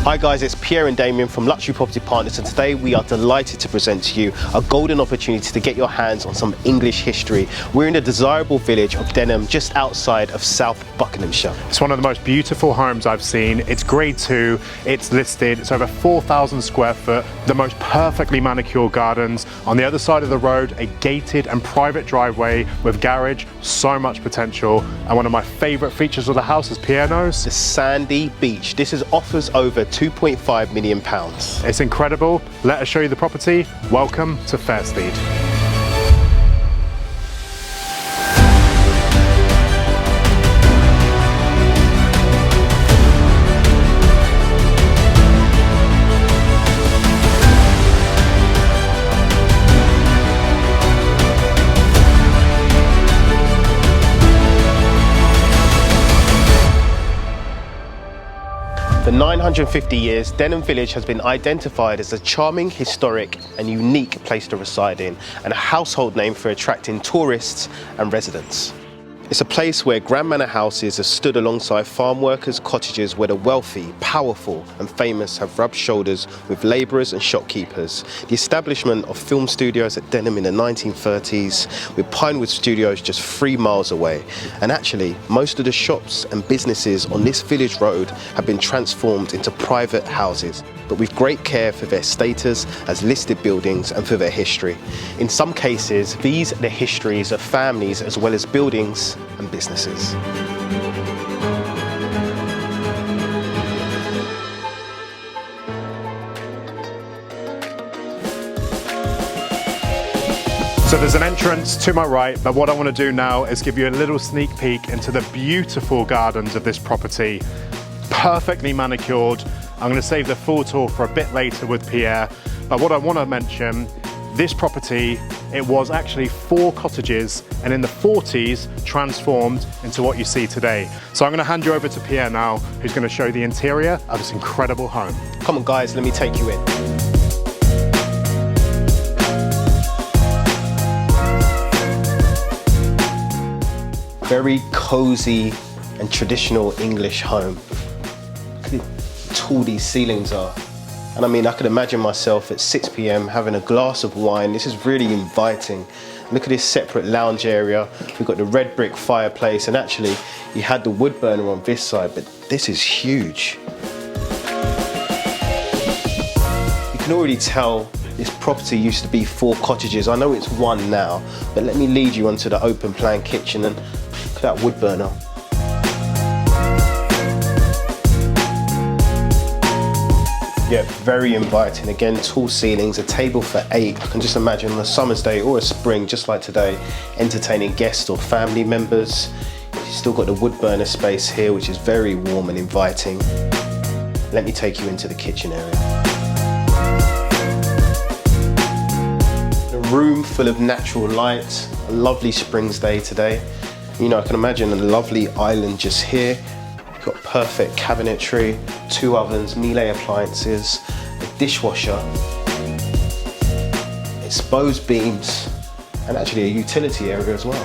Hi guys, it's Pierre and Damion from Luxury Property Partners, and today we are delighted to present to you a golden opportunity to get your hands on some English history. We're in the desirable village of Denham, just outside of South Buckinghamshire. It's one of the most beautiful homes I've seen. It's grade 2, it's listed, it's over 4,000 square foot, the most perfectly manicured gardens. On the other side of the road, a gated and private driveway with garage, so much potential. And one of my favourite features of the house, as Pierre knows, The sandy beach. This is offers over £2.5 million. It's incredible. Let us show you the property. Welcome to Fairstead. For 950 years, Denham Village has been identified as a charming, historic and unique place to reside in, and a household name for attracting tourists and residents. It's a place where grand manor houses have stood alongside farm workers' cottages, where the wealthy, powerful and famous have rubbed shoulders with labourers and shopkeepers. The establishment of film studios at Denham in the 1930s, with Pinewood Studios just 3 miles away. And actually, most of the shops and businesses on this village road have been transformed into private houses, but with great care for their status as listed buildings and for their history. In some cases, these are the histories of families as well as buildings and businesses. So there's an entrance to my right, but what I want to do now is give you a little sneak peek into the beautiful gardens of this property. Perfectly manicured. I'm going to save the full tour for a bit later with Pierre, but what I want to mention, this property, it was actually 4 cottages, and in the 40s transformed into what you see today. So I'm going to hand you over to Pierre now, who's going to show the interior of this incredible home. Come on guys, let me take you in. Very cozy and traditional English home. Look at how tall these ceilings are. And I mean, I could imagine myself at 6 p.m. having a glass of wine. This is really inviting. Look at this separate lounge area. We've got the red brick fireplace, and actually you had the wood burner on this side, but this is huge. You can already tell this property used to be 4 cottages. I know it's 1 now, but let me lead you onto the open plan kitchen, and look at that wood burner. Yeah, very inviting. Again, tall ceilings, a table for 8. I can just imagine on a summer's day or a spring, just like today, entertaining guests or family members. You've still got the wood burner space here, which is very warm and inviting. Let me take you into the kitchen area. A room full of natural light, a lovely spring's day today. You know, I can imagine a lovely island just here. Got perfect cabinetry, 2 ovens, Miele appliances, a dishwasher, exposed beams, and actually a utility area as well.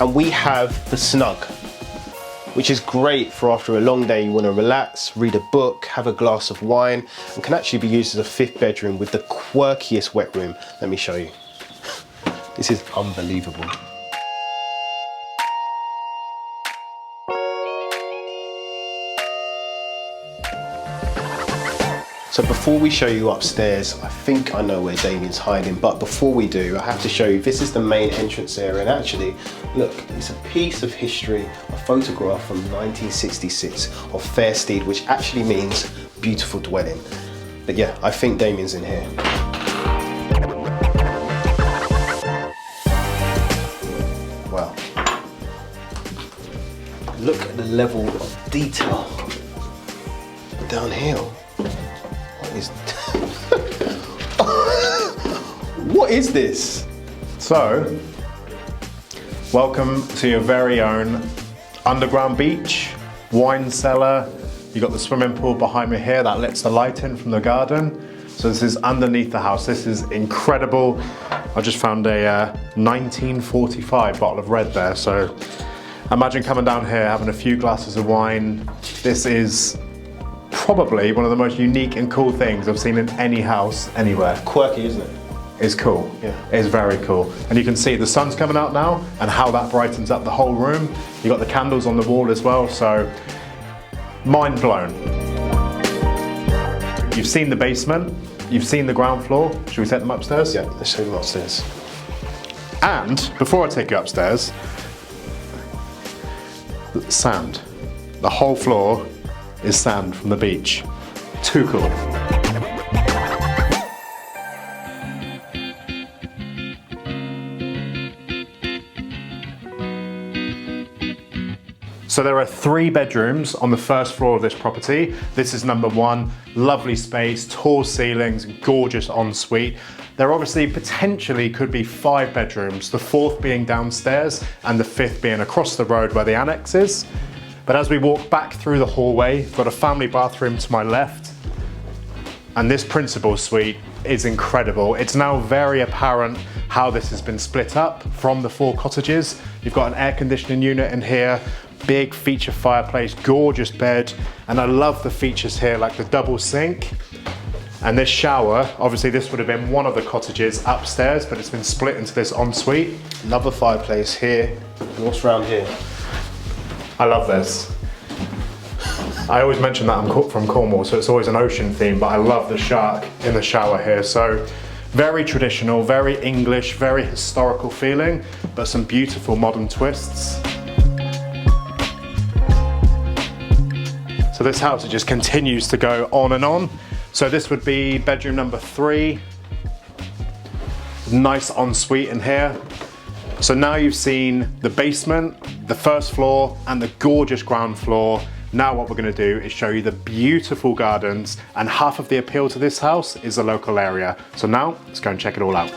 And we have the snug, which is great for after a long day. You want to relax, read a book, have a glass of wine, and can actually be used as a 5th bedroom with the quirkiest wet room. Let me show you. This is unbelievable. So before we show you upstairs, I think I know where Damion's hiding, but before we do, I have to show you, this is the main entrance area, and actually, look, it's a piece of history, a photograph from 1966 of Fairstead, which actually means beautiful dwelling. But yeah, I think Damion's in here. Wow. Look at the level of detail down here. What is this? So, welcome to your very own underground beach, wine cellar. You got the swimming pool behind me here that lets the light in from the garden. So this is underneath the house. This is incredible. I just found a 1945 bottle of red there, so imagine coming down here, having a few glasses of wine. This is probably one of the most unique and cool things I've seen in any house anywhere. Quirky, isn't it? It's cool. Yeah. It's very cool. And you can see the sun's coming out now and how that brightens up the whole room. You've got the candles on the wall as well, so mind blown. You've seen the basement, you've seen the ground floor. Should we take them upstairs? Yeah, let's show them upstairs. And before I take you upstairs, sand. The whole floor is sand from the beach. Too cool. So there are 3 bedrooms on the first floor of this property. This is number 1, lovely space, tall ceilings, gorgeous ensuite. There obviously potentially could be 5 bedrooms, the 4th being downstairs and the 5th being across the road where the annex is. But as we walk back through the hallway, we've got a family bathroom to my left, and this principal suite is incredible. It's now very apparent how this has been split up from the 4 cottages. You've got an air conditioning unit in here, big feature fireplace, gorgeous bed, and I love the features here like the double sink and this shower. Obviously this would have been one of the cottages upstairs, but it's been split into this ensuite. Another fireplace here. What's around here? I love this. I always mention that I'm from Cornwall, so it's always an ocean theme, but I love the shark in the shower here. So very traditional, very English, very historical feeling, but some beautiful modern twists. So this house, it just continues to go on and on. So this would be bedroom number 3. Nice ensuite in here. So now you've seen the basement, the first floor, and the gorgeous ground floor. Now what we're gonna do is show you the beautiful gardens, and half of the appeal to this house is the local area. So now, let's go and check it all out.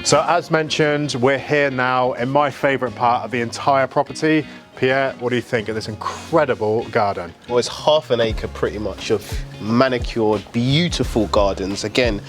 So as mentioned, we're here now in my favorite part of the entire property. Pierre, what do you think of this incredible garden? Well, it's half an acre pretty much of manicured, beautiful gardens. Again,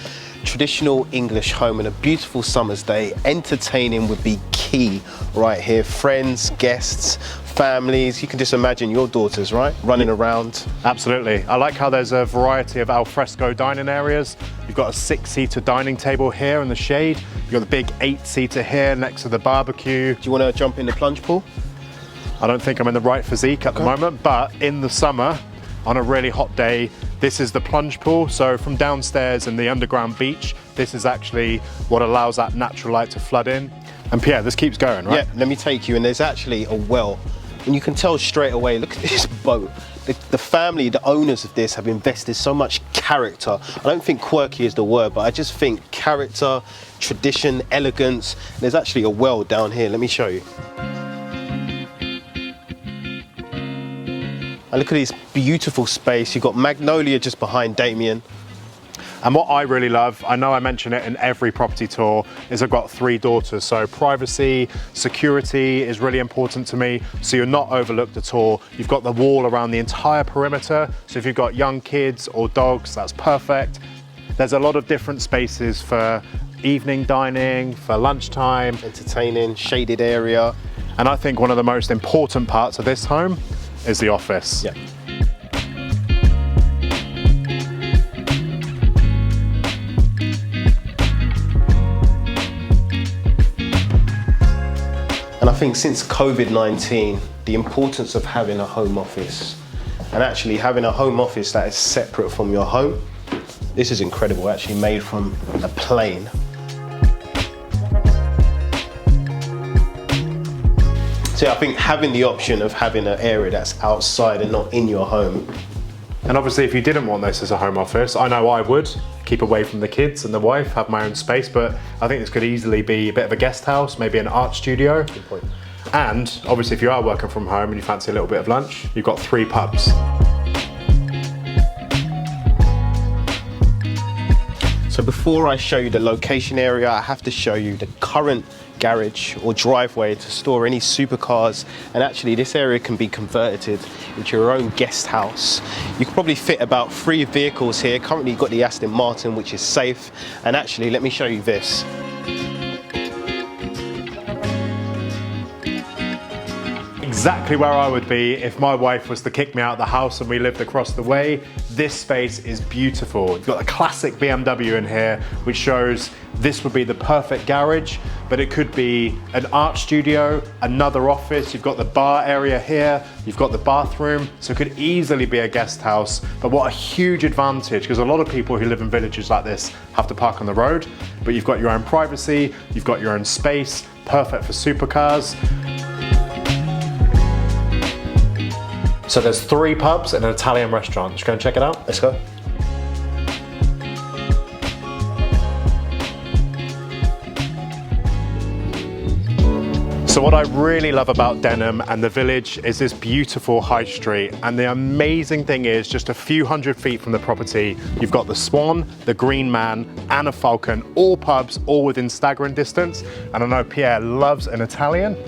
traditional English home on a beautiful summer's day. Entertaining would be key right here. Friends, guests, families. You can just imagine your daughters, right? Running around. Absolutely. I like how there's a variety of al fresco dining areas. You've got a 6-seater dining table here in the shade. You've got the big 8-seater here next to the barbecue. Do you want to jump in the plunge pool? I don't think I'm in the right physique at the moment, but in the summer, on a really hot day, this is the plunge pool. So from downstairs in the underground beach, this is actually what allows that natural light to flood in. And Pierre, this keeps going, right? Yeah, let me take you, and there's actually a well. And you can tell straight away, look at this boat. The family, the owners of this have invested so much character. I don't think quirky is the word, but I just think character, tradition, elegance. There's actually a well down here, let me show you. And look at this beautiful space. You've got Magnolia just behind Damion. And what I really love, I know I mention it in every property tour, is I've got 3 daughters. So privacy, security is really important to me. So you're not overlooked at all. You've got the wall around the entire perimeter. So if you've got young kids or dogs, that's perfect. There's a lot of different spaces for evening dining, for lunchtime. Entertaining, shaded area. And I think one of the most important parts of this home is the office. Yeah. And I think since COVID-19, the importance of having a home office and actually having a home office that is separate from your home, this is incredible, actually made from a plane. So I think having the option of having an area that's outside and not in your home. And obviously if you didn't want this as a home office, I know I would, keep away from the kids and the wife, have my own space, but I think this could easily be a bit of a guest house, maybe an art studio. Good point. And obviously if you are working from home and you fancy a little bit of lunch, you've got 3 pubs. So So before I show you the location area, I have to show you the current garage or driveway to store any supercars, and actually this area can be converted into your own guest house. You can probably fit about 3 vehicles here. Currently you've got the Aston Martin, which is safe, and actually let me show you this. Exactly where I would be if my wife was to kick me out of the house and we lived across the way. This space is beautiful. You've got a classic BMW in here, which shows this would be the perfect garage, but it could be an art studio, another office. You've got the bar area here, you've got the bathroom, so it could easily be a guest house. But what a huge advantage, because a lot of people who live in villages like this have to park on the road, but you've got your own privacy, you've got your own space, perfect for supercars. So there's 3 pubs and an Italian restaurant. Just go and check it out. Let's go. So what I really love about Denham and the village is this beautiful high street. And the amazing thing is, just a few hundred feet from the property, you've got the Swan, the Green Man, and a Falcon, all pubs, all within staggering distance. And I know Pierre loves an Italian.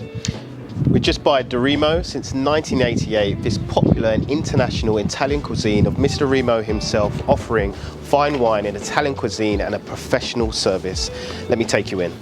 We're just by Damion. Since 1988, this popular and international Italian cuisine of Mr. Remo himself, offering fine wine and Italian cuisine and a professional service. Let me take you in.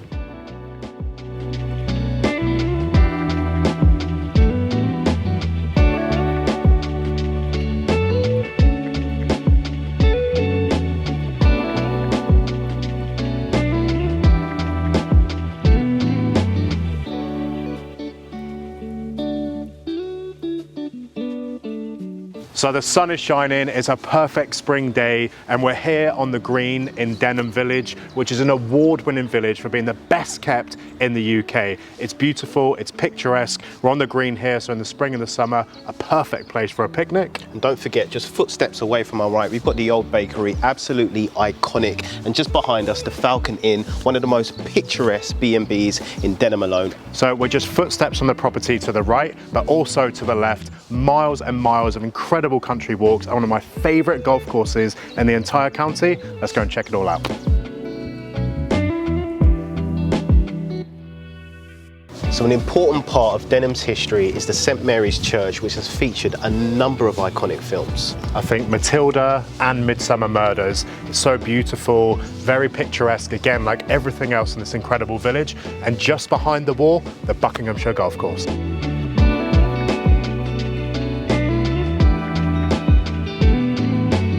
So the sun is shining, it's a perfect spring day, and we're here on the green in Denham Village, which is an award-winning village for being the best kept in the UK. It's beautiful, it's picturesque. We're on the green here, so in the spring and the summer, a perfect place for a picnic. And don't forget, just footsteps away from our right, we've got the old bakery, absolutely iconic. And just behind us, the Falcon Inn, one of the most picturesque B&Bs in Denham alone. So we're just footsteps on the property to the right, but also to the left, miles and miles of incredible country walks, and one of my favourite golf courses in the entire county. Let's go and check it all out. So an important part of Denham's history is the St Mary's Church, which has featured a number of iconic films. I think Matilda and Midsummer Murders is so beautiful, very picturesque, again, like everything else in this incredible village. And just behind the wall, the Buckinghamshire Golf Course.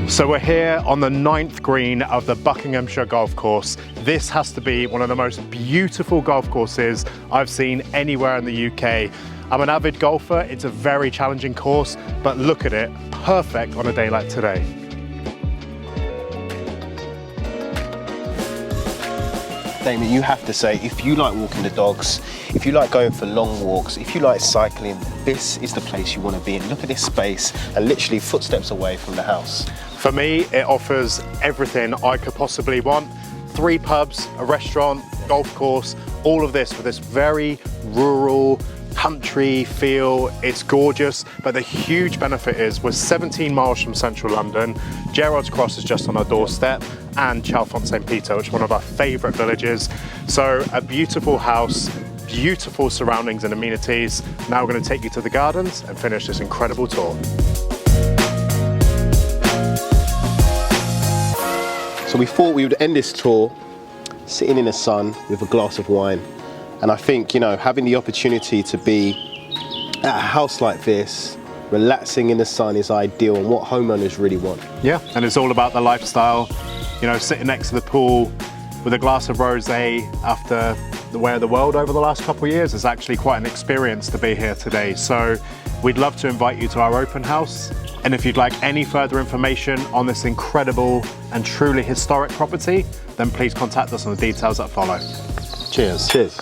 So we're here on the 9th green of the Buckinghamshire Golf Course. This has to be one of the most beautiful golf courses I've seen anywhere in the UK. I'm an avid golfer, it's a very challenging course, but look at it, perfect on a day like today. Damion, you have to say, if you like walking the dogs, if you like going for long walks, if you like cycling, this is the place you want to be in. Look at this space, and literally footsteps away from the house. For me, it offers everything I could possibly want. 3 pubs, a restaurant, golf course, all of this with this very rural, country feel. It's gorgeous, but the huge benefit is we're 17 miles from central London. Gerrard's Cross is just on our doorstep, and Chalfont St Peter, which is one of our favourite villages. So a beautiful house, beautiful surroundings and amenities. Now we're going to take you to the gardens and finish this incredible tour. So we thought we would end this tour sitting in the sun with a glass of wine. And I think, you know, having the opportunity to be at a house like this, relaxing in the sun, is ideal, and what homeowners really want. Yeah, and it's all about the lifestyle. You know, sitting next to the pool with a glass of rosé after the way of the world over the last couple of years is actually quite an experience to be here today. So we'd love to invite you to our open house. And if you'd like any further information on this incredible and truly historic property, then please contact us on the details that follow. Cheers. Cheers.